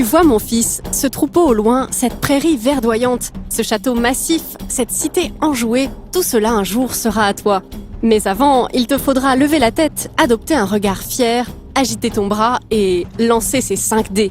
vois mon fils, ce troupeau au loin, cette prairie verdoyante, ce château massif, cette cité enjouée, tout cela un jour sera à toi. Mais avant, il te faudra lever la tête, adopter un regard fier, agiter ton bras et lancer ses 5 dés.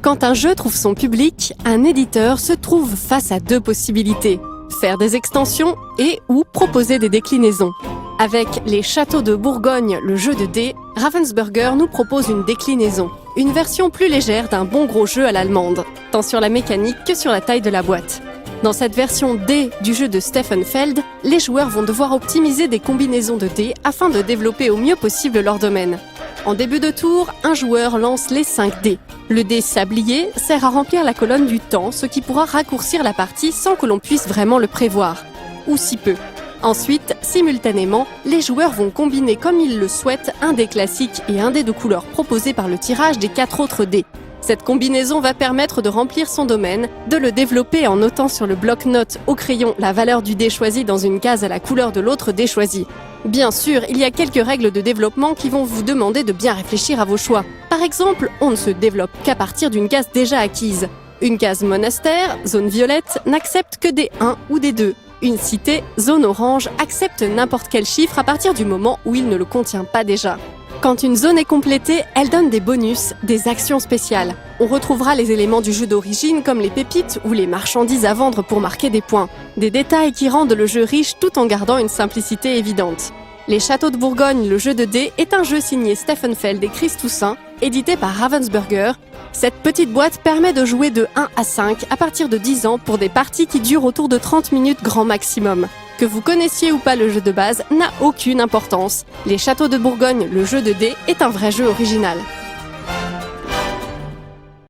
Quand un jeu trouve son public, un éditeur se trouve face à 2 possibilités. Faire des extensions et ou proposer des déclinaisons. Avec les Châteaux de Bourgogne, le jeu de dés, Ravensburger nous propose une déclinaison. Une version plus légère d'un bon gros jeu à l'allemande, tant sur la mécanique que sur la taille de la boîte. Dans cette version D du jeu de Steffenfeld, les joueurs vont devoir optimiser des combinaisons de dés afin de développer au mieux possible leur domaine. En début de tour, un joueur lance les 5 dés. Le dé sablier sert à remplir la colonne du temps, ce qui pourra raccourcir la partie sans que l'on puisse vraiment le prévoir. Ou si peu. Ensuite, simultanément, les joueurs vont combiner comme ils le souhaitent un dé classique et un dé de couleur proposé par le tirage des 4 autres dés. Cette combinaison va permettre de remplir son domaine, de le développer en notant sur le bloc-notes au crayon la valeur du dé choisi dans une case à la couleur de l'autre dé choisi. Bien sûr, il y a quelques règles de développement qui vont vous demander de bien réfléchir à vos choix. Par exemple, on ne se développe qu'à partir d'une case déjà acquise. Une case monastère, zone violette, n'accepte que des 1 ou des 2. Une cité, zone orange, accepte n'importe quel chiffre à partir du moment où il ne le contient pas déjà. Quand une zone est complétée, elle donne des bonus, des actions spéciales. On retrouvera les éléments du jeu d'origine comme les pépites ou les marchandises à vendre pour marquer des points. Des détails qui rendent le jeu riche tout en gardant une simplicité évidente. Les Châteaux de Bourgogne, le jeu de dés, est un jeu signé Steffenfeld et Chris Toussaint, édité par Ravensburger. Cette petite boîte permet de jouer de 1 à 5 à partir de 10 ans pour des parties qui durent autour de 30 minutes grand maximum. Que vous connaissiez ou pas le jeu de base n'a aucune importance. Les Châteaux de Bourgogne, le jeu de dés, est un vrai jeu original.